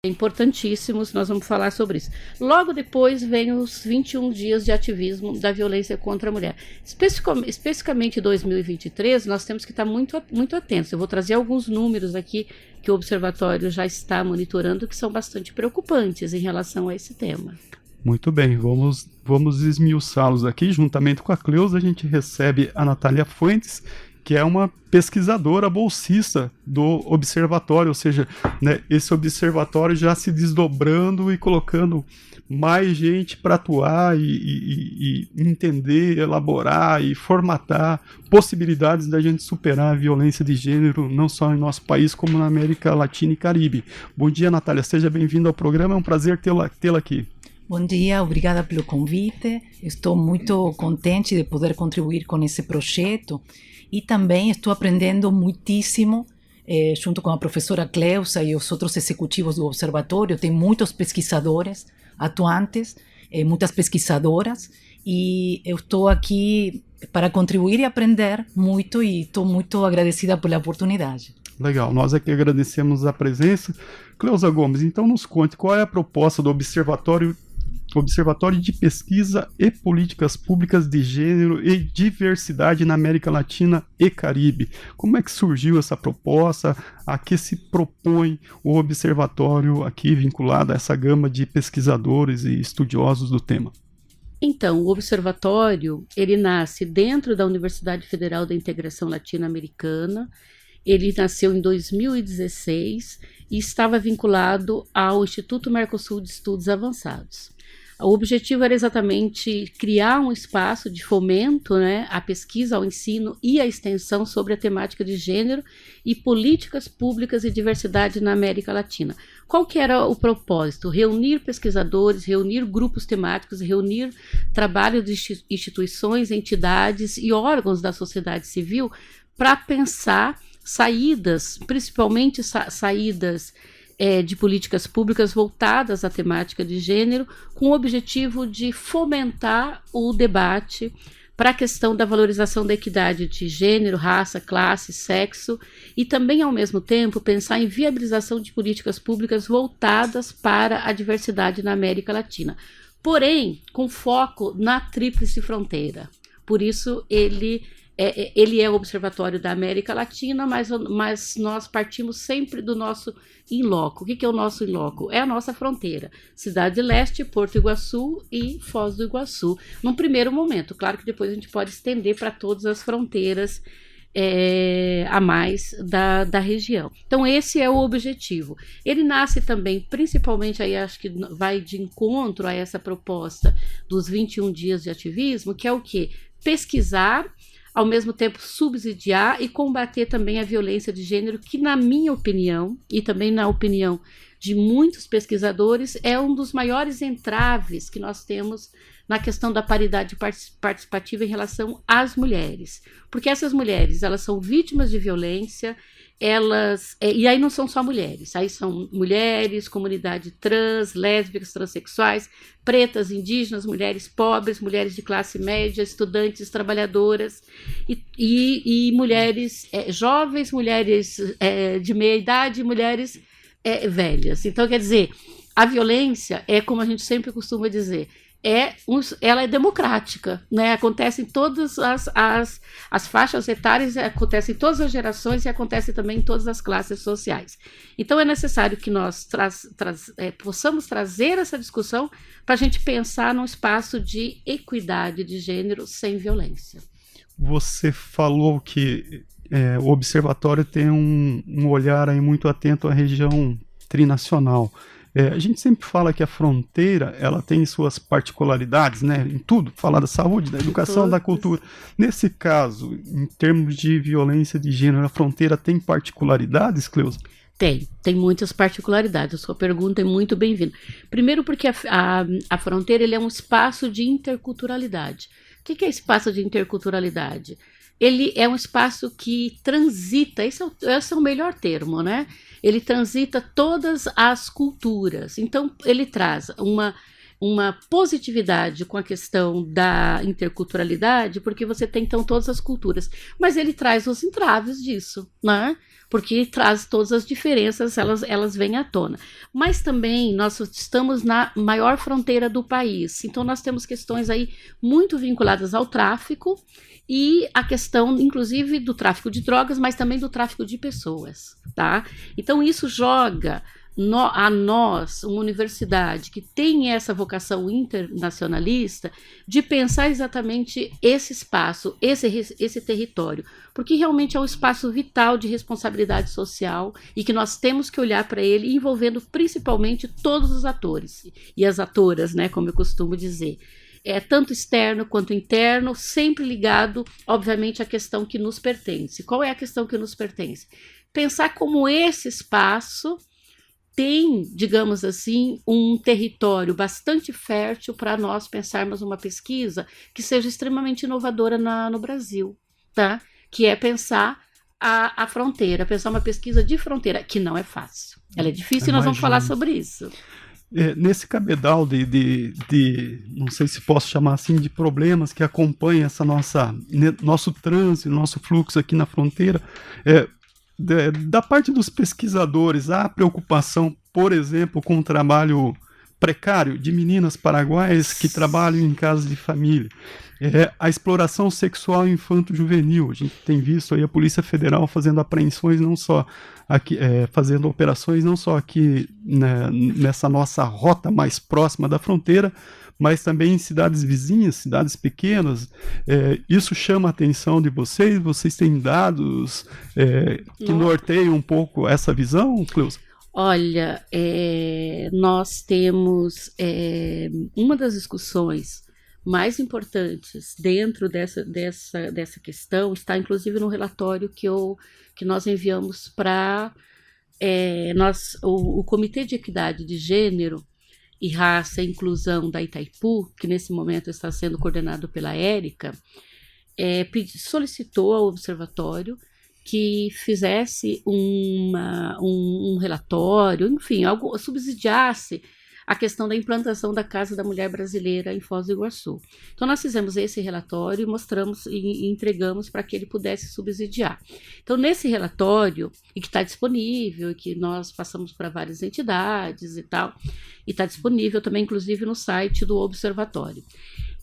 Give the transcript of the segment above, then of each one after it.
Importantíssimos, nós vamos falar sobre isso. Logo depois vem os 21 dias de ativismo da violência contra a mulher. Especificamente em 2023, nós temos que estar muito atentos. Eu vou trazer alguns números aqui que o Observatório já está monitorando, que são bastante preocupantes em relação a esse tema. Muito bem, vamos esmiuçá-los aqui. Juntamente com a Cleusa, a gente recebe a Natália Fuentes, que é uma pesquisadora bolsista do observatório, ou seja, né, esse observatório já se desdobrando e colocando mais gente para atuar e entender, elaborar e formatar possibilidades da gente superar a violência de gênero, não só em nosso país, como na América Latina e Caribe. Bom dia, Natália, seja bem-vinda ao programa, é um prazer tê-la aqui. Bom dia, obrigada pelo convite. Estou muito contente de poder contribuir com esse projeto e também estou aprendendo muitíssimo junto com a professora Cleusa e os outros executivos do observatório. Tem muitos pesquisadores atuantes, muitas pesquisadoras, e eu estou aqui para contribuir e aprender muito, e estou muito agradecida pela oportunidade. Legal, nós aqui agradecemos a presença. Cleusa Gomes, então nos conte qual é a proposta do Observatório de Pesquisa e Políticas Públicas de Gênero e Diversidade na América Latina e Caribe. Como é que surgiu essa proposta? A que se propõe o observatório aqui vinculado a essa gama de pesquisadores e estudiosos do tema? Então, o observatório, ele nasce dentro da Universidade Federal da Integração Latino-Americana. Ele nasceu em 2016 e estava vinculado ao Instituto Mercosul de Estudos Avançados. O objetivo era exatamente criar um espaço de fomento, né, à pesquisa, ao ensino e à extensão sobre a temática de gênero e políticas públicas e diversidade na América Latina. Qual que era o propósito? Reunir pesquisadores, reunir grupos temáticos, reunir trabalho de instituições, entidades e órgãos da sociedade civil para pensar saídas, principalmente saídas de políticas públicas voltadas à temática de gênero, com o objetivo de fomentar o debate para a questão da valorização da equidade de gênero, raça, classe, sexo, e também, ao mesmo tempo, pensar em viabilização de políticas públicas voltadas para a diversidade na América Latina. Porém, com foco na Tríplice Fronteira. Por isso, ele é o Observatório da América Latina, mas nós partimos sempre do nosso in loco. O que é o nosso in loco? É a nossa fronteira. Cidade Leste, Porto Iguaçu e Foz do Iguaçu. Num primeiro momento. Claro que depois a gente pode estender para todas as fronteiras a mais da região. Então esse é o objetivo. Ele nasce também, principalmente, aí acho que vai de encontro a essa proposta dos 21 dias de ativismo, que é o quê? Pesquisar, ao mesmo tempo subsidiar e combater também a violência de gênero, que na minha opinião, e também na opinião de muitos pesquisadores, é um dos maiores entraves que nós temos na questão da paridade participativa em relação às mulheres. Porque essas mulheres, elas são vítimas de violência, e aí não são só mulheres, aí são mulheres, comunidade trans, lésbicas, transexuais, pretas, indígenas, mulheres pobres, mulheres de classe média, estudantes, trabalhadoras e mulheres jovens, mulheres de meia idade, mulheres velhas. Então, quer dizer, a violência como a gente sempre costuma dizer, ela é democrática, né? Acontece em todas as faixas etárias, acontece em todas as gerações e acontece também em todas as classes sociais. Então é necessário que nós possamos trazer essa discussão para a gente pensar num espaço de equidade de gênero sem violência. Você falou que o observatório tem um olhar aí muito atento à região trinacional. A gente sempre fala que a fronteira, ela tem suas particularidades, né, em tudo, falar da saúde, da educação, da cultura. Nesse caso, em termos de violência de gênero, a fronteira tem particularidades, Cleusa? Tem muitas particularidades. A sua pergunta é muito bem-vinda. Primeiro porque a fronteira ele é um espaço de interculturalidade. O que é espaço de interculturalidade? Ele é um espaço que transita, esse é o melhor termo, né? Ele transita todas as culturas. Então, ele traz uma positividade com a questão da interculturalidade, porque você tem então todas as culturas, mas ele traz os entraves disso, né? Porque traz todas as diferenças, elas vêm à tona. Mas também nós estamos na maior fronteira do país, então nós temos questões aí muito vinculadas ao tráfico e a questão, inclusive, do tráfico de drogas, mas também do tráfico de pessoas, tá? Então isso joga a nós, uma universidade que tem essa vocação internacionalista, de pensar exatamente esse espaço, esse território, porque realmente é um espaço vital de responsabilidade social e que nós temos que olhar para ele envolvendo principalmente todos os atores e as atoras, né, como eu costumo dizer. Tanto externo quanto interno, sempre ligado, obviamente, à questão que nos pertence. Qual é a questão que nos pertence? Pensar como esse espaço tem, digamos assim, um território bastante fértil para nós pensarmos uma pesquisa que seja extremamente inovadora no Brasil, tá? Que é pensar a fronteira, pensar uma pesquisa de fronteira, que não é fácil. Ela é difícil e nós vamos falar sobre isso. Nesse cabedal não sei se posso chamar assim, de problemas que acompanham essa nosso trânsito, nosso fluxo aqui na fronteira, da parte dos pesquisadores, há preocupação, por exemplo, com o trabalho precário de meninas paraguaias que trabalham em casas de família, a exploração sexual infanto-juvenil. A gente tem visto aí a Polícia Federal fazendo apreensões, não só aqui, fazendo operações não só aqui, né, nessa nossa rota mais próxima da fronteira, mas também em cidades vizinhas, cidades pequenas. Isso chama a atenção de vocês? Vocês têm dados que norteiam um pouco essa visão, Cleusa? Olha, nós temos uma das discussões mais importantes dentro dessa questão, está inclusive no relatório que nós enviamos para o Comitê de Equidade de Gênero e Raça e Inclusão da Itaipu, que nesse momento está sendo coordenado pela Érica, solicitou ao observatório que fizesse um relatório, enfim, algo subsidiasse a questão da implantação da Casa da Mulher Brasileira em Foz do Iguaçu. Então nós fizemos esse relatório e mostramos e entregamos para que ele pudesse subsidiar. Então nesse relatório, e que está disponível, e que nós passamos para várias entidades e tal, e está disponível também inclusive no site do observatório.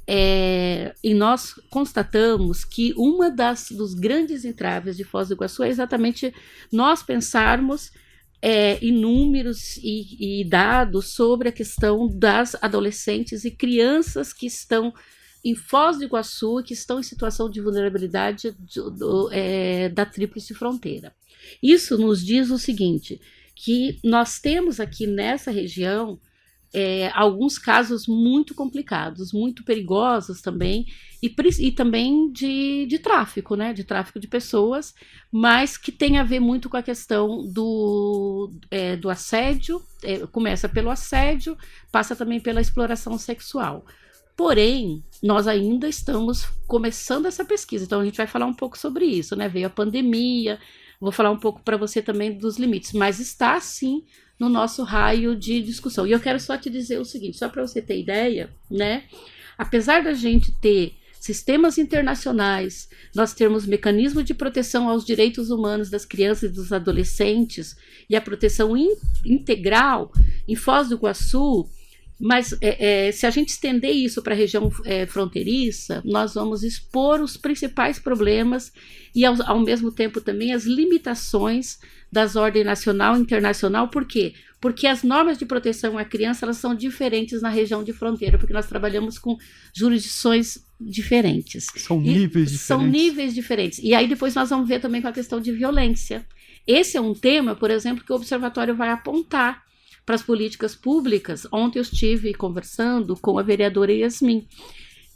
E nós constatamos que uma dos grandes entraves de Foz do Iguaçu é exatamente nós pensarmos em números e dados sobre a questão das adolescentes e crianças que estão em Foz do Iguaçu, que estão em situação de vulnerabilidade da tríplice fronteira. Isso nos diz o seguinte, que nós temos aqui nessa região alguns casos muito complicados, muito perigosos também, e também de tráfico, né, de tráfico de pessoas, mas que tem a ver muito com a questão do assédio, começa pelo assédio, passa também pela exploração sexual. Porém, nós ainda estamos começando essa pesquisa, então a gente vai falar um pouco sobre isso, né, veio a pandemia, vou falar um pouco para você também dos limites, mas está sim no nosso raio de discussão. E eu quero só te dizer o seguinte, só para você ter ideia, né? Apesar da gente ter sistemas internacionais, nós termos mecanismos de proteção aos direitos humanos das crianças e dos adolescentes e a proteção integral em Foz do Iguaçu, mas se a gente estender isso para a região fronteiriça, nós vamos expor os principais problemas e ao mesmo tempo também as limitações das ordens nacional e internacional. Por quê? Porque as normas de proteção à criança elas são diferentes na região de fronteira, porque nós trabalhamos com jurisdições diferentes. São níveis diferentes. São níveis diferentes. E aí depois nós vamos ver também com a questão de violência. Esse é um tema, por exemplo, que o observatório vai apontar para as políticas públicas. Ontem eu estive conversando com a vereadora Yasmin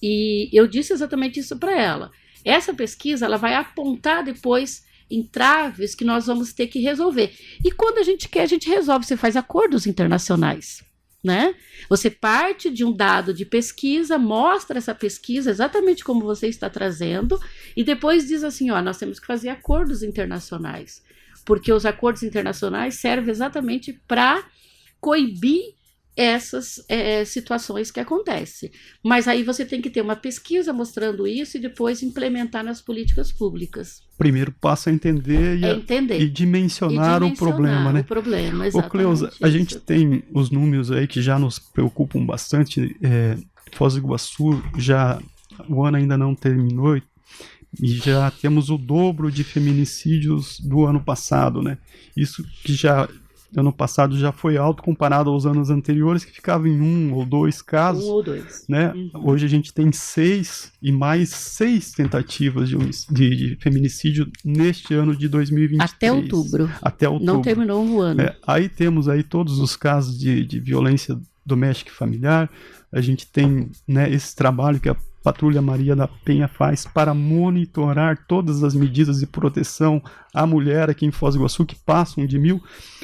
e eu disse exatamente isso para ela. Essa pesquisa ela vai apontar depois entraves que nós vamos ter que resolver. E quando a gente quer, a gente resolve. Você faz acordos internacionais, né? Você parte de um dado de pesquisa, mostra essa pesquisa exatamente como você está trazendo e depois diz assim, ó, nós temos que fazer acordos internacionais, porque os acordos internacionais servem exatamente para coibir essas situações que acontecem. Mas aí você tem que ter uma pesquisa mostrando isso e depois implementar nas políticas públicas. Primeiro passo é entender e dimensionar o problema, né? O problema, exatamente. Ô, Cleusa, a gente tem os números aí que já nos preocupam bastante. Foz do Iguaçu, o ano ainda não terminou e já temos o dobro de feminicídios do ano passado, né? Isso que ano passado já foi alto comparado aos anos anteriores, que ficava em 1 ou 2 casos. 1 ou 2. Né? Hoje a gente tem 6 e mais 6 tentativas de feminicídio neste ano de 2023. Até outubro. Não terminou o ano. Aí temos aí todos os casos de violência doméstica e familiar. A gente tem, né, esse trabalho que a Patrulha Maria da Penha faz para monitorar todas as medidas de proteção à mulher aqui em Foz do Iguaçu, que passam de 1.000.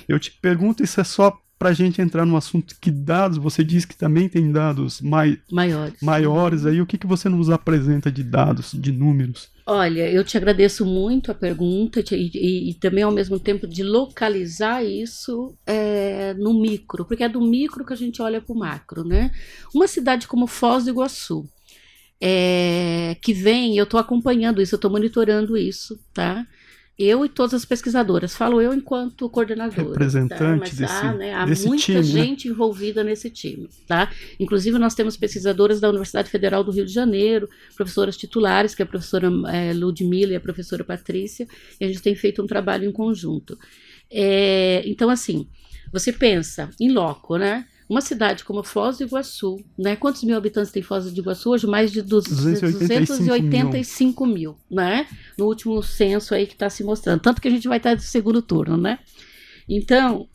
Eu te pergunto, isso é só para a gente entrar no assunto, que dados, você diz que também tem dados maiores aí, o que você nos apresenta de dados, de números? Olha, eu te agradeço muito a pergunta e também ao mesmo tempo de localizar isso no micro, porque é do micro que a gente olha para o macro, né? Uma cidade como Foz do Iguaçu, que vem, eu estou acompanhando isso, eu estou monitorando isso, tá? Eu e todas as pesquisadoras, falo eu enquanto coordenadora. Representante tá? Mas há desse muita time, gente, né, envolvida nesse time, tá? Inclusive nós temos pesquisadoras da Universidade Federal do Rio de Janeiro, professoras titulares, que é a professora Ludmila e a professora Patrícia, e a gente tem feito um trabalho em conjunto. Então, assim, você pensa em loco, né? Uma cidade como Foz do Iguaçu, né? Quantos mil habitantes tem Foz do Iguaçu hoje? Mais de 285 mil, né? No último censo aí que está se mostrando. Tanto que a gente vai estar no segundo turno, né? Então,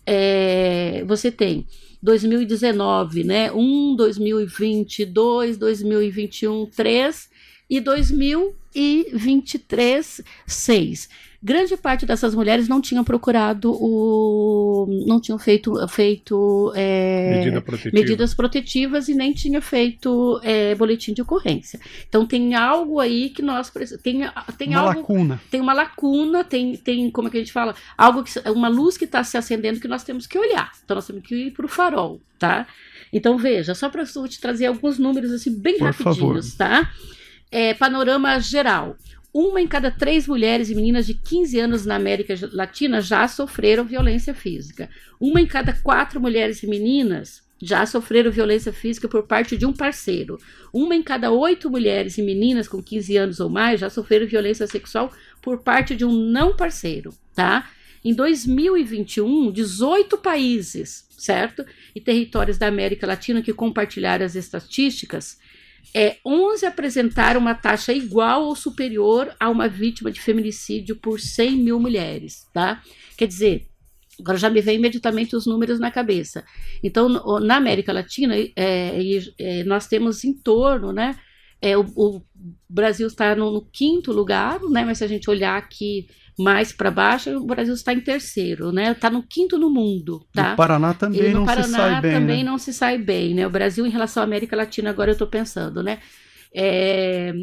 você tem 2019, né? 2020, 2021, 3 e 2023, 6. Grande parte dessas mulheres não tinham procurado não tinham feito medidas protetivas e nem tinham feito boletim de ocorrência. Então tem algo aí que nós tem uma lacuna. Tem uma lacuna, tem como é que a gente fala, uma luz que está se acendendo que nós temos que olhar. Então nós temos que ir para o farol, tá? Então veja, só para eu te trazer alguns números assim bem rapidinhos, tá? Panorama geral. 1 em cada 3 mulheres e meninas de 15 anos na América Latina já sofreram violência física. 1 em cada 4 mulheres e meninas já sofreram violência física por parte de um parceiro. 1 em cada 8 mulheres e meninas com 15 anos ou mais já sofreram violência sexual por parte de um não parceiro, tá? Em 2021, 18 países, certo? E territórios da América Latina que compartilharam as estatísticas, 11 apresentaram uma taxa igual ou superior a uma vítima de feminicídio por 100 mil mulheres, tá? Quer dizer, agora já me vem imediatamente os números na cabeça. Então, na América Latina, nós temos em torno, né? O Brasil está no 5º lugar, né? Mas se a gente olhar aqui mais para baixo, o Brasil está em 3º, né? Está no 5º no mundo, tá? O Paraná também não se sai bem, também não se sai bem, né? O Brasil em relação à América Latina, agora eu estou pensando, né?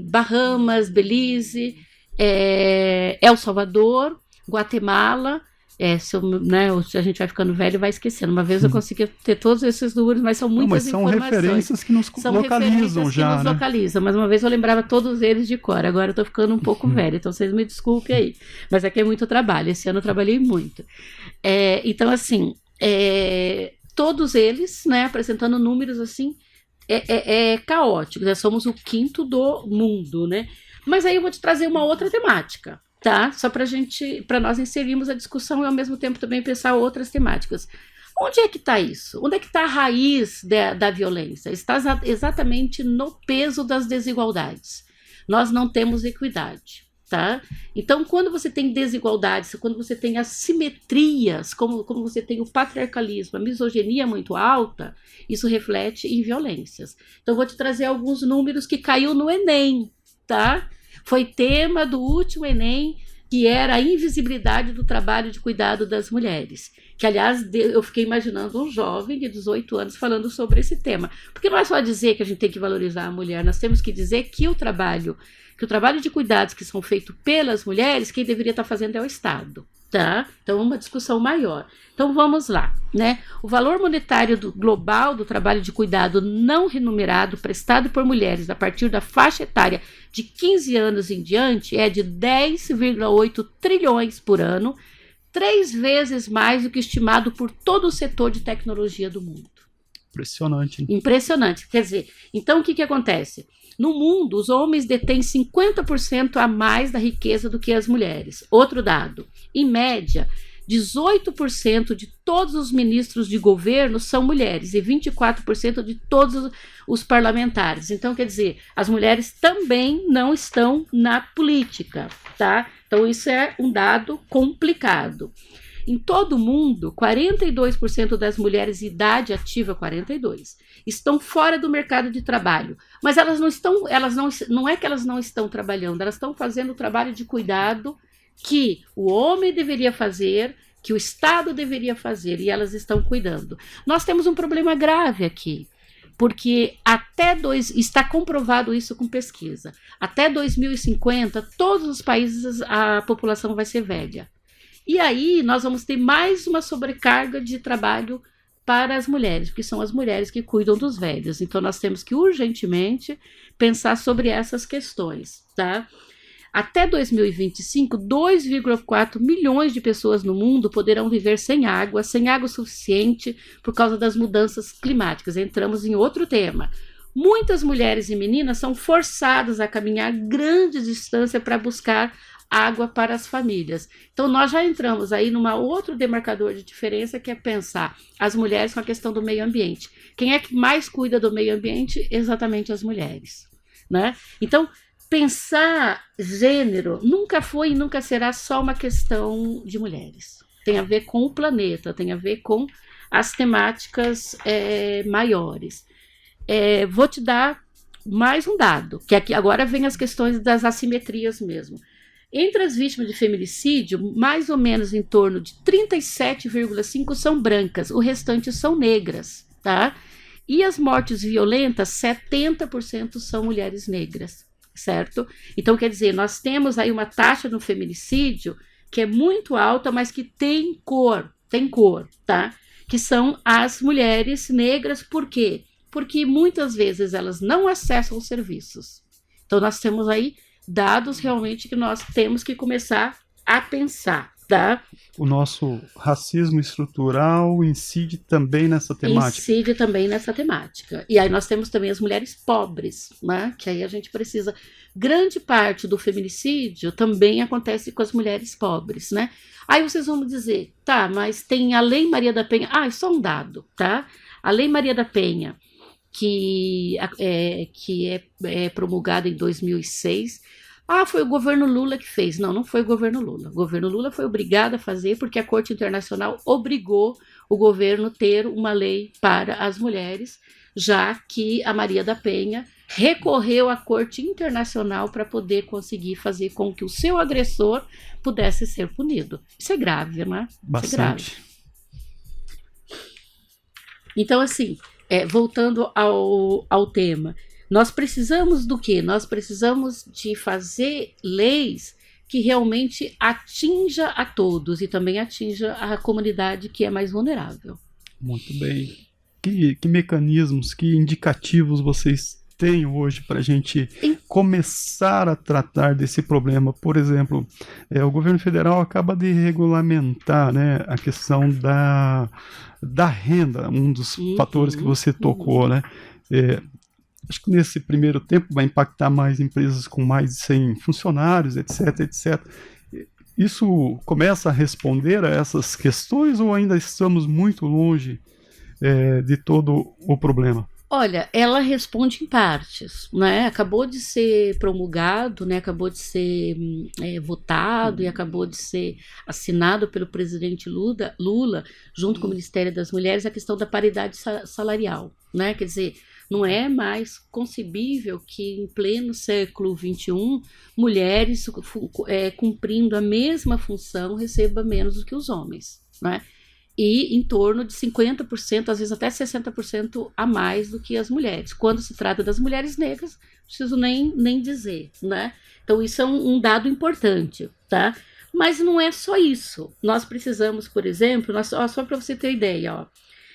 Bahamas, Belize, El Salvador, Guatemala. Se a gente vai ficando velho, vai esquecendo. Uma vez eu consegui ter todos esses números, mas são muitas informações. São referências que nos localizam já, né? Localizam, mas uma vez eu lembrava todos eles de cor. Agora eu tô ficando um pouco velha, então vocês me desculpem aí. Mas aqui é muito trabalho. Esse ano eu trabalhei muito. Então, assim, todos eles, né, apresentando números assim, caóticos. Né? Somos o 5º do mundo, né? Mas aí eu vou te trazer uma outra temática. Tá? Só para nós inserirmos a discussão e ao mesmo tempo também pensar outras temáticas. Onde é que está isso? Onde é que está a raiz da violência? Está exatamente no peso das desigualdades. Nós não temos equidade, tá? Então, quando você tem desigualdades, quando você tem assimetrias, como você tem o patriarcalismo, a misoginia muito alta, isso reflete em violências. Então, vou te trazer alguns números que caiu no Enem, tá? Foi tema do último Enem, que era a invisibilidade do trabalho de cuidado das mulheres. Que, aliás, eu fiquei imaginando um jovem de 18 anos falando sobre esse tema. Porque não é só dizer que a gente tem que valorizar a mulher, nós temos que dizer que o trabalho de cuidados que são feitos pelas mulheres, quem deveria estar fazendo é o Estado. tá? Então, uma discussão maior. Então, vamos lá, né? O valor monetário global do trabalho de cuidado não remunerado prestado por mulheres a partir da faixa etária de 15 anos em diante é de 10,8 trilhões por ano, 3 vezes mais do que estimado por todo o setor de tecnologia do mundo. Impressionante. Impressionante. Quer dizer, então o que acontece? No mundo, os homens detêm 50% a mais da riqueza do que as mulheres. Outro dado, em média, 18% de todos os ministros de governo são mulheres e 24% de todos os parlamentares. Então, quer dizer, as mulheres também não estão na política, tá? Então, isso é um dado complicado. Em todo o mundo, 42% das mulheres de idade ativa, 42, estão fora do mercado de trabalho. Mas elas não é que elas não estão trabalhando, elas estão fazendo o trabalho de cuidado que o homem deveria fazer, que o Estado deveria fazer, e elas estão cuidando. Nós temos um problema grave aqui, porque está comprovado isso com pesquisa. Até 2050, todos os países a população vai ser velha. E aí nós vamos ter mais uma sobrecarga de trabalho para as mulheres, porque são as mulheres que cuidam dos velhos. Então nós temos que urgentemente pensar sobre essas questões, tá? Até 2025, 2,4 milhões de pessoas no mundo poderão viver sem água suficiente por causa das mudanças climáticas. Entramos em outro tema. Muitas mulheres e meninas são forçadas a caminhar grandes distâncias para buscar água para as famílias. Então, nós já entramos aí numa outro demarcador de diferença, que é pensar as mulheres com a questão do meio ambiente. Quem é que mais cuida do meio ambiente? Exatamente as mulheres, né? Então, pensar gênero nunca foi e nunca será só uma questão de mulheres. Tem a ver com o planeta, tem a ver com as temáticas maiores. Vou te dar mais um dado, que aqui agora vem as questões das assimetrias mesmo. Entre as vítimas de feminicídio, mais ou menos em torno de 37,5% são brancas, o restante são negras, tá? E as mortes violentas, 70% são mulheres negras, certo? Então, quer dizer, nós temos aí uma taxa no feminicídio que é muito alta, mas que tem cor, tá? Que são as mulheres negras, por quê? Porque muitas vezes elas não acessam os serviços. Então, nós temos aí dados realmente que nós temos que começar a pensar, tá? O nosso racismo estrutural incide também nessa temática. Incide também nessa temática. E aí nós temos também as mulheres pobres, né? Que aí a gente precisa... Grande parte do feminicídio também acontece com as mulheres pobres, né? Aí vocês vão me dizer, tá, mas tem a Lei Maria da Penha... Ah, é só um dado, tá? A Lei Maria da Penha, que é promulgada em 2006... Ah, foi o governo Lula que fez. Não, não foi o governo Lula. O governo Lula foi obrigado a fazer porque a Corte Internacional obrigou o governo a ter uma lei para as mulheres, já que a Maria da Penha recorreu à Corte Internacional para poder conseguir fazer com que o seu agressor pudesse ser punido. Isso é grave, né? Bastante. Isso é grave. Então, assim, voltando ao tema, nós precisamos do quê? Nós precisamos de fazer leis que realmente atinja a todos e também atinja a comunidade que é mais vulnerável. Muito bem. Que mecanismos, que indicativos vocês têm hoje para a gente começar a tratar desse problema? Por exemplo, o governo federal acaba de regulamentar, né, a questão da renda, um dos fatores que você tocou, né? Acho que nesse primeiro tempo vai impactar mais empresas com mais de 100 funcionários, etc, etc. Isso começa a responder a essas questões ou ainda estamos muito longe de todo o problema? Olha, ela responde em partes, né? Acabou de ser promulgado, né? Acabou de ser votado e acabou de ser assinado pelo presidente Lula, junto com o Ministério das Mulheres, a questão da paridade salarial, né? Quer dizer, não é mais concebível que em pleno século XXI, mulheres cumprindo a mesma função recebam menos do que os homens, né? E em torno de 50%, às vezes até 60% a mais do que as mulheres. Quando se trata das mulheres negras, não preciso nem dizer, né? Então isso é um dado importante, tá? Mas não é só isso. Nós precisamos, por exemplo, só para você ter ideia, ó,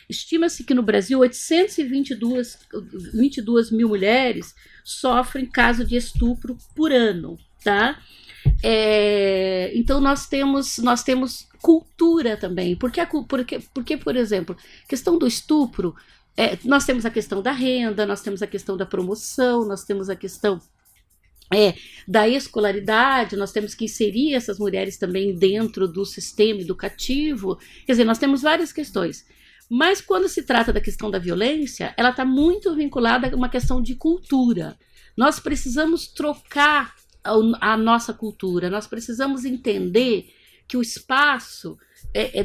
estima-se que no Brasil 822 mil mulheres sofrem caso de estupro por ano, tá? Então nós temos cultura também, porque, por exemplo, questão do estupro, nós temos a questão da renda, nós temos a questão da promoção, nós temos a questão da escolaridade, nós temos que inserir essas mulheres também dentro do sistema educativo, quer dizer, nós temos várias questões. Mas quando se trata da questão da violência, ela está muito vinculada a uma questão de cultura. Nós precisamos trocar a nossa cultura, nós precisamos entender que o espaço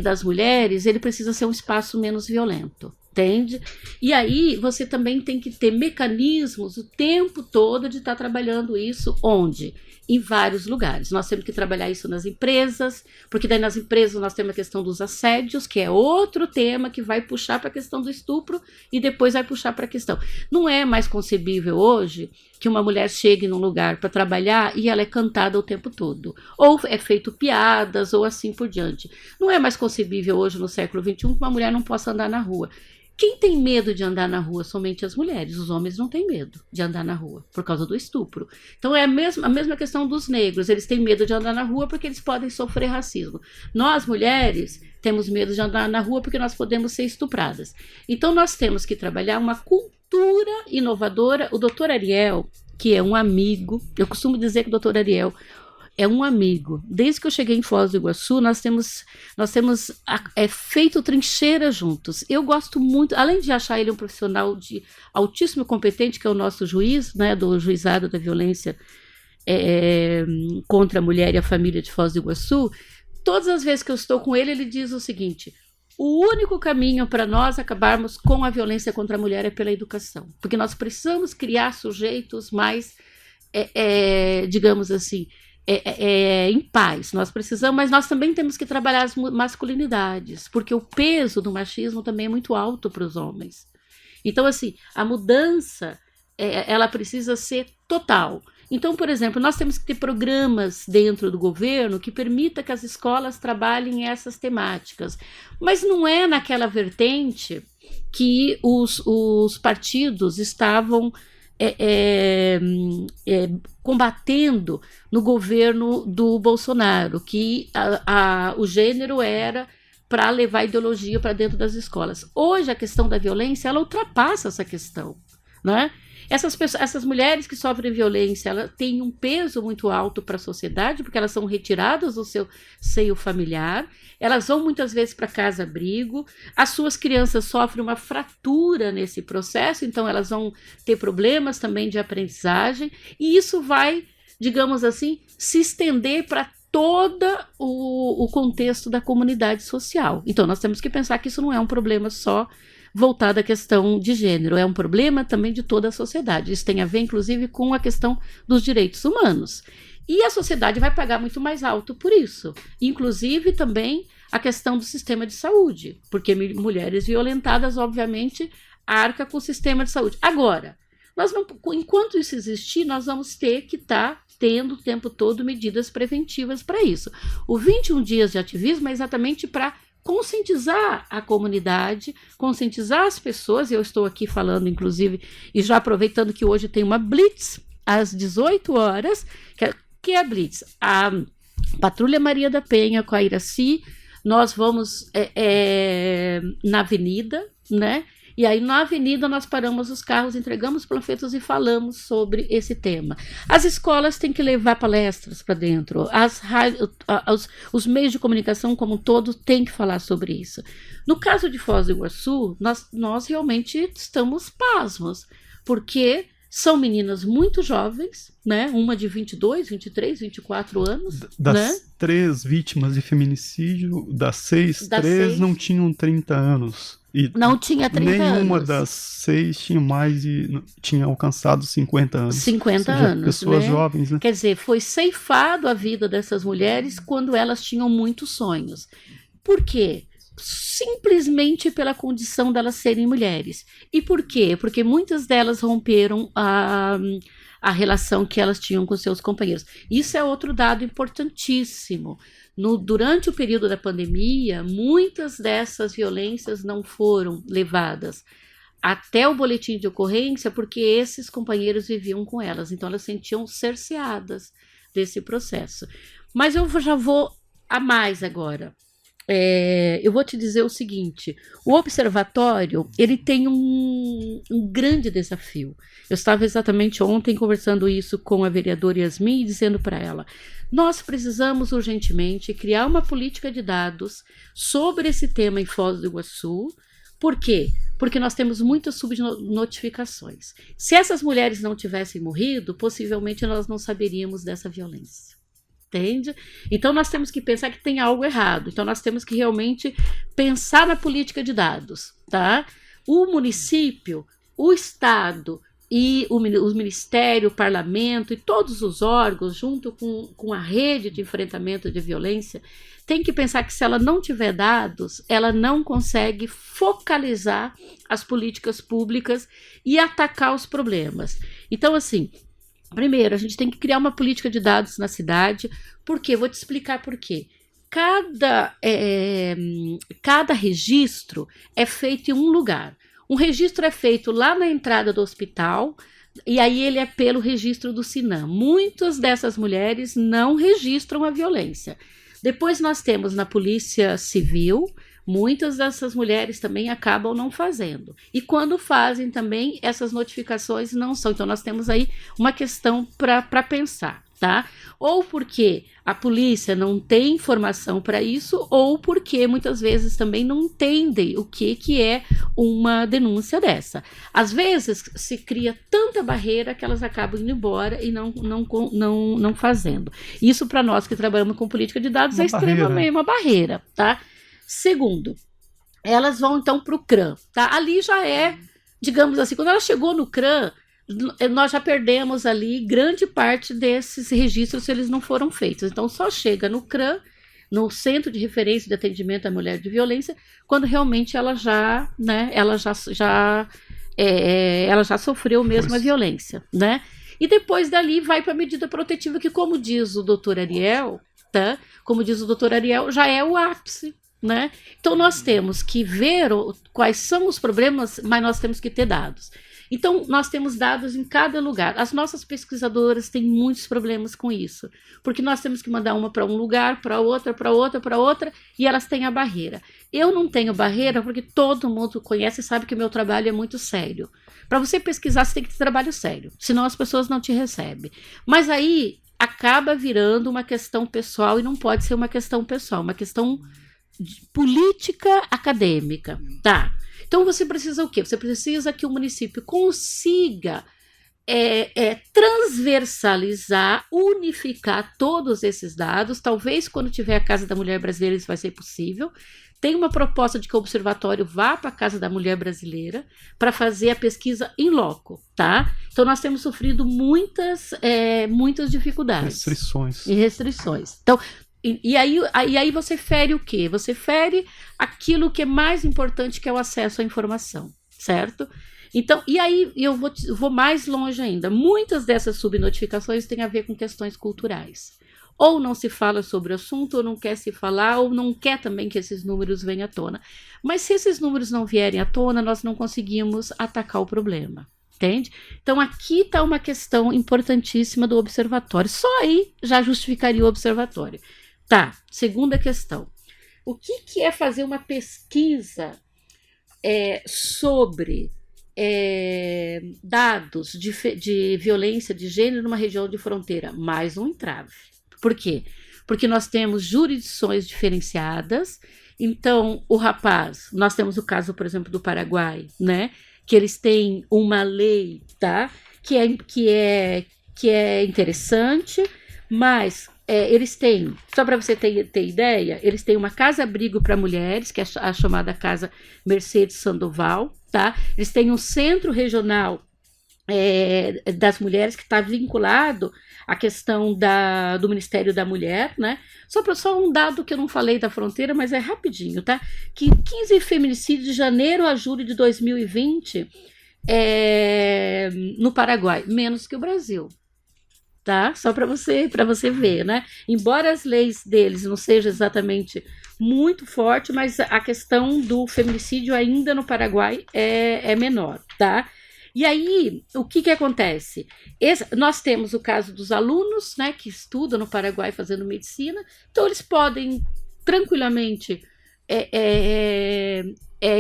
das mulheres, ele precisa ser um espaço menos violento, entende? E aí você também tem que ter mecanismos o tempo todo de estar trabalhando isso, onde? Em vários lugares. Nós temos que trabalhar isso nas empresas, porque daí nas empresas nós temos a questão dos assédios, que é outro tema que vai puxar para a questão do estupro e depois vai puxar para a questão. Não é mais concebível hoje que uma mulher chegue num lugar para trabalhar e ela é cantada o tempo todo. Ou é feito piadas, ou assim por diante. Não é mais concebível hoje, no século XXI, que uma mulher não possa andar na rua. Quem tem medo de andar na rua? Somente as mulheres. Os homens não têm medo de andar na rua, por causa do estupro. Então é a mesma questão dos negros. Eles têm medo de andar na rua porque eles podem sofrer racismo. Nós, mulheres, temos medo de andar na rua porque nós podemos ser estupradas. Então nós temos que trabalhar uma cultura inovadora. O doutor Ariel, que é um amigo, eu costumo dizer que o doutor Ariel é um amigo. Desde que eu cheguei em Foz do Iguaçu, nós temos feito trincheira juntos. Eu gosto muito, além de achar ele um profissional de altíssimo competente, que é o nosso juiz, né, do juizado da violência contra a mulher e a família de Foz do Iguaçu, todas as vezes que eu estou com ele, ele diz o seguinte: o único caminho para nós acabarmos com a violência contra a mulher é pela educação, porque nós precisamos criar sujeitos mais, digamos assim, em paz. Nós precisamos, mas nós também temos que trabalhar as masculinidades, porque o peso do machismo também é muito alto para os homens. Então, assim, a mudança, ela precisa ser total. Então, por exemplo, nós temos que ter programas dentro do governo que permita que as escolas trabalhem essas temáticas, mas não é naquela vertente que os partidos estavam combatendo no governo do Bolsonaro, que o gênero era para levar ideologia para dentro das escolas. Hoje a questão da violência, ela ultrapassa essa questão, né? Essas mulheres que sofrem violência, elas têm um peso muito alto para a sociedade, porque elas são retiradas do seu seio familiar, elas vão muitas vezes para casa-abrigo, as suas crianças sofrem uma fratura nesse processo, então elas vão ter problemas também de aprendizagem, e isso vai, digamos assim, se estender para todo o contexto da comunidade social. Então nós temos que pensar que isso não é um problema só voltado à questão de gênero, é um problema também de toda a sociedade. Isso tem a ver, inclusive, com a questão dos direitos humanos. E a sociedade vai pagar muito mais alto por isso. Inclusive, também, a questão do sistema de saúde, porque mulheres violentadas, obviamente, arcam com o sistema de saúde. Agora, enquanto isso existir, nós vamos ter que estar tendo o tempo todo medidas preventivas para isso. O 21 dias de ativismo é exatamente para conscientizar a comunidade, conscientizar as pessoas. Eu estou aqui falando, inclusive, e já aproveitando que hoje tem uma Blitz às 18 horas, que é a Blitz. A Patrulha Maria da Penha com a Iraci, nós vamos na avenida, né? E aí na avenida nós paramos os carros, entregamos panfletos e falamos sobre esse tema. As escolas têm que levar palestras para dentro, os meios de comunicação como um todo têm que falar sobre isso. No caso de Foz do Iguaçu, nós realmente estamos pasmos, porque são meninas muito jovens, né? Uma de 22, 23, 24 anos. Das né? 3 vítimas de feminicídio, das 6, 3 não tinham 30 anos. E não tinha 30 anos. Nenhuma das 6 tinha alcançado 50 anos. 50 seja, anos, pessoas né? jovens, né? Quer dizer, foi ceifado a vida dessas mulheres quando elas tinham muitos sonhos. Por quê? Simplesmente pela condição delas serem mulheres. E por quê? Porque muitas delas romperam a relação que elas tinham com seus companheiros. Isso é outro dado importantíssimo. Durante o período da pandemia, muitas dessas violências não foram levadas até o boletim de ocorrência porque esses companheiros viviam com elas, então elas se sentiam cerceadas desse processo. Mas eu já vou a mais agora. Eu vou te dizer o seguinte, o observatório, ele tem um grande desafio. Eu estava exatamente ontem conversando isso com a vereadora Yasmin e dizendo para ela, nós precisamos urgentemente criar uma política de dados sobre esse tema em Foz do Iguaçu. Por quê? Porque nós temos muitas subnotificações. Se essas mulheres não tivessem morrido, possivelmente nós não saberíamos dessa violência. Entende? Então nós temos que pensar que tem algo errado. Então nós temos que realmente pensar na política de dados, tá? O município, o Estado e o Ministério, o Parlamento e todos os órgãos, junto com a rede de enfrentamento de violência, tem que pensar que se ela não tiver dados, ela não consegue focalizar as políticas públicas e atacar os problemas. Então, assim, primeiro, a gente tem que criar uma política de dados na cidade. Por quê? Vou te explicar por quê. Cada registro é feito em um lugar. Um registro é feito lá na entrada do hospital, e aí ele é pelo registro do SINAM. Muitas dessas mulheres não registram a violência. Depois nós temos na Polícia Civil, muitas dessas mulheres também acabam não fazendo. E quando fazem também, essas notificações não são. Então nós temos aí uma questão para pensar, tá? Ou porque a polícia não tem informação para isso, ou porque muitas vezes também não entendem o que é uma denúncia dessa. Às vezes se cria tanta barreira que elas acabam indo embora e não fazendo. Isso para nós que trabalhamos com política de dados é extremamente uma barreira, tá? Segundo, elas vão então para o CRAM, tá? Ali já é, digamos assim, quando ela chegou no CRAM, nós já perdemos ali grande parte desses registros se eles não foram feitos. Então só chega no CRAM, no Centro de Referência de Atendimento à Mulher de Violência, quando realmente ela já sofreu mesmo a violência, né? E depois dali vai para a medida protetiva, que, como diz o doutor Ariel, tá? Como diz o doutor Ariel, já é o ápice, né? Então nós temos que ver quais são os problemas, mas nós temos que ter dados. Então, nós temos dados em cada lugar. As nossas pesquisadoras têm muitos problemas com isso, porque nós temos que mandar uma para um lugar, para outra, para outra, para outra, e elas têm a barreira. Eu não tenho barreira porque todo mundo conhece e sabe que o meu trabalho é muito sério. Para você pesquisar, você tem que ter trabalho sério, senão as pessoas não te recebem. Mas aí acaba virando uma questão pessoal, e não pode ser uma questão pessoal, uma questão política acadêmica, tá? Então você precisa o quê? Você precisa que o município consiga transversalizar, unificar todos esses dados. Talvez quando tiver a Casa da Mulher Brasileira isso vai ser possível. Tem uma proposta de que o observatório vá para a Casa da Mulher Brasileira para fazer a pesquisa in loco, tá? Então nós temos sofrido muitas dificuldades. Restrições. Então, e aí você fere o quê? Você fere aquilo que é mais importante, que é o acesso à informação, certo? Então, e aí eu vou mais longe ainda. Muitas dessas subnotificações têm a ver com questões culturais. Ou não se fala sobre o assunto, ou não quer se falar, ou não quer também que esses números venham à tona. Mas se esses números não vierem à tona, nós não conseguimos atacar o problema. Entende? Então aqui está uma questão importantíssima do observatório. Só aí já justificaria o observatório. Tá, segunda questão. O que é fazer uma pesquisa sobre dados de violência de gênero numa região de fronteira? Mais um entrave. Por quê? Porque nós temos jurisdições diferenciadas. Então, nós temos o caso, por exemplo, do Paraguai, né? Que eles têm uma lei, tá? Que é interessante, mas eles têm, só para você ter ideia, eles têm uma casa-abrigo para mulheres, que é a chamada Casa Mercedes Sandoval, tá? Eles têm um centro regional das mulheres que está vinculado à questão do Ministério da Mulher, né? Só um dado que eu não falei da fronteira, mas é rapidinho, tá? Que 15 feminicídios de janeiro a julho de 2020 no Paraguai, menos que o Brasil. Tá? Só para você ver, né? Embora as leis deles não sejam exatamente muito forte, mas a questão do feminicídio ainda no Paraguai é menor, tá? E aí, o que acontece? Nós temos o caso dos alunos, né, que estudam no Paraguai fazendo medicina, então eles podem tranquilamente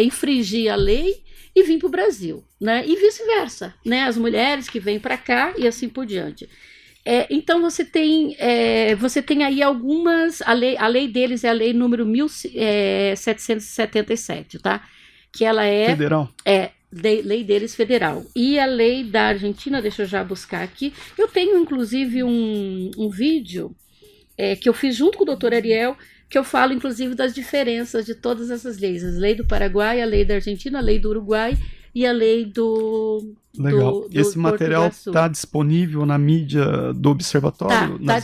infringir a lei e vir para o Brasil, né? E vice-versa, né? As mulheres que vêm para cá e assim por diante. Então você tem aí algumas, a lei deles é a lei número 1777, tá? Que ela federal. Lei deles federal. E a lei da Argentina, deixa eu já buscar aqui, eu tenho inclusive um vídeo que eu fiz junto com o doutor Ariel, que eu falo inclusive das diferenças de todas essas leis, a lei do Paraguai, a lei da Argentina, a lei do Uruguai e a lei do Legal. Esse material está disponível na mídia do Observatório? Está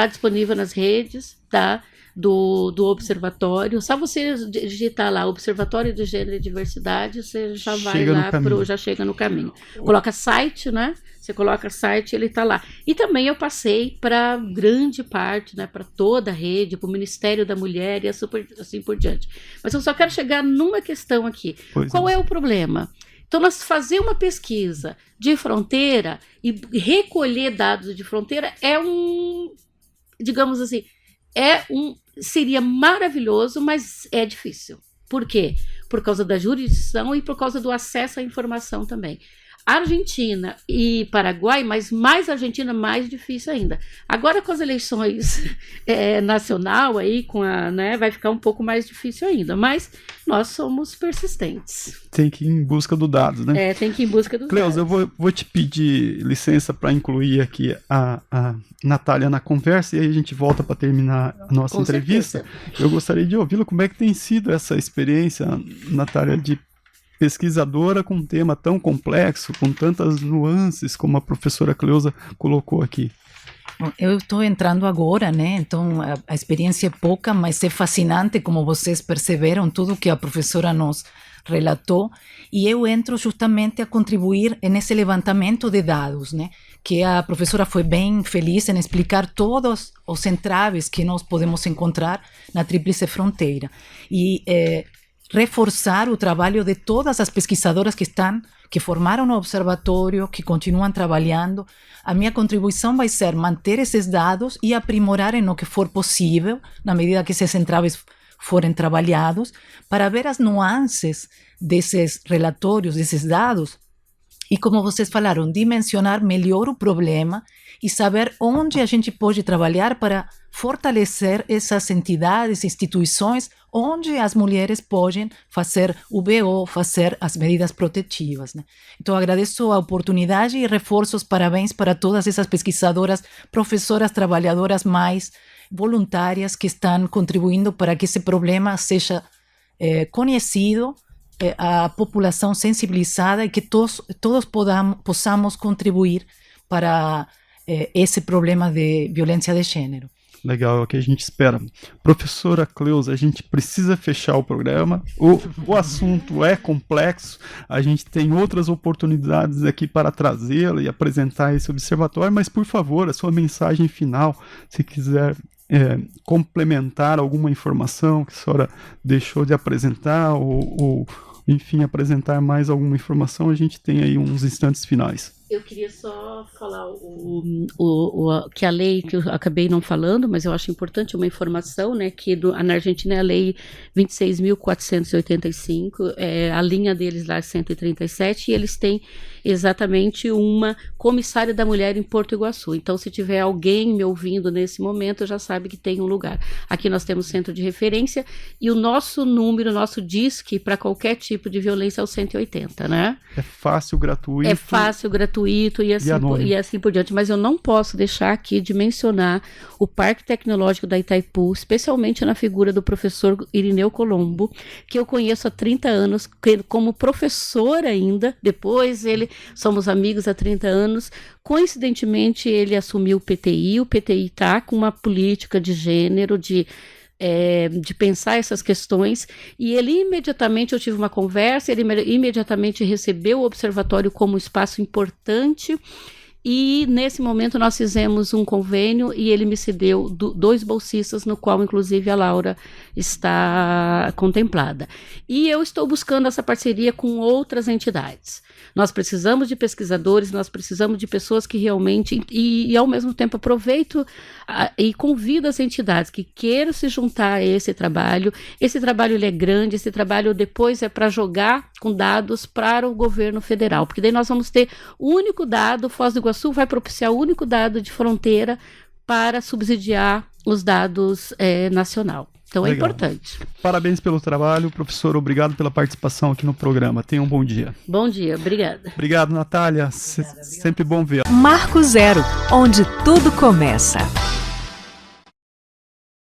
disponível nas redes, tá? Do Observatório. Só você digitar lá Observatório de Gênero e Diversidade, você já vai lá, já chega no caminho. Coloca site, né? Você coloca site, ele está lá. E também eu passei para grande parte, né, para toda a rede, para o Ministério da Mulher e assim por diante. Mas eu só quero chegar numa questão aqui. Qual é o problema? Então, nós fazer uma pesquisa de fronteira e recolher dados de fronteira digamos assim, seria maravilhoso, mas é difícil. Por quê? Por causa da jurisdição e por causa do acesso à informação também. Argentina e Paraguai, mas mais Argentina, mais difícil ainda. Agora com as eleições nacional aí, né, vai ficar um pouco mais difícil ainda, mas nós somos persistentes. Tem que ir em busca dos dados, né? Tem que ir em busca dos dados. Cleusa, eu vou te pedir licença para incluir aqui a Natália na conversa e aí a gente volta para terminar a nossa entrevista. Certeza. Eu gostaria de ouvi-la. Como é que tem sido essa experiência, Natália, de pesquisadora com um tema tão complexo, com tantas nuances, como a professora Cleusa colocou aqui? Eu estou entrando agora, né? Então a experiência é pouca, mas é fascinante, como vocês perceberam, tudo que a professora nos relatou. E eu entro justamente a contribuir nesse levantamento de dados, né? Que a professora foi bem feliz em explicar todos os entraves que nós podemos encontrar na Tríplice Fronteira. E reforçar o trabalho de todas as pesquisadoras que formaram o observatório, que continuam trabalhando. A minha contribuição vai ser manter esses dados e aprimorar em o que for possível, na medida que esses entraves forem trabalhados, para ver as nuances desses relatórios, desses dados, e como vocês falaram, dimensionar melhor o problema e saber onde a gente pode trabalhar para fortalecer essas entidades, instituições, onde as mulheres podem fazer o BO, fazer as medidas protetivas, né? Então, agradeço a oportunidade e reforço os parabéns para todas essas pesquisadoras, professoras, trabalhadoras mais voluntárias que estão contribuindo para que esse problema seja conhecido, a população sensibilizada e que todos possamos contribuir para esse problema de violência de gênero. Legal, é o que a gente espera. Professora Cleusa, a gente precisa fechar o programa. O assunto é complexo, a gente tem outras oportunidades aqui para trazê-lo e apresentar esse observatório, mas, por favor, a sua mensagem final, se quiser complementar alguma informação que a senhora deixou de apresentar ou enfim, apresentar mais alguma informação, a gente tem aí uns instantes finais. Eu queria só falar que a lei que eu acabei não falando, mas eu acho importante uma informação, né, que na Argentina é a lei 26.485, a linha deles lá é 137, e eles têm exatamente uma comissária da mulher em Porto Iguaçu. Então, se tiver alguém me ouvindo nesse momento, já sabe que tem um lugar. Aqui nós temos centro de referência e o nosso número, nosso DISC para qualquer tipo de violência é o 180, né? É fácil, gratuito. É fácil, gratuito e assim por diante. Mas eu não posso deixar aqui de mencionar o Parque Tecnológico da Itaipu, especialmente na figura do professor Irineu Colombo, que eu conheço há 30 anos, como professor ainda, depois somos amigos há 30 anos. Coincidentemente, ele assumiu o PTI está com uma política de gênero, de de pensar essas questões, e ele imediatamente, eu tive uma conversa, ele imediatamente recebeu o observatório como um espaço importante, e nesse momento nós fizemos um convênio e ele me cedeu 2 bolsistas, no qual inclusive a Laura está contemplada. E eu estou buscando essa parceria com outras entidades. Nós precisamos de pesquisadores, nós precisamos de pessoas que realmente, e ao mesmo tempo aproveito e convido as entidades que queiram se juntar a esse trabalho. Esse trabalho ele é grande, esse trabalho depois é para jogar com dados para o governo federal, porque daí nós vamos ter o único dado, Foz do Iguaçu vai propiciar o único dado de fronteira para subsidiar os dados nacional. Então Legal. É importante. Parabéns pelo trabalho, professor. Obrigado pela participação aqui no programa. Tenha um bom dia. Bom dia, obrigada. Obrigado, Natália. Sempre bom ver. Marco Zero, onde tudo começa.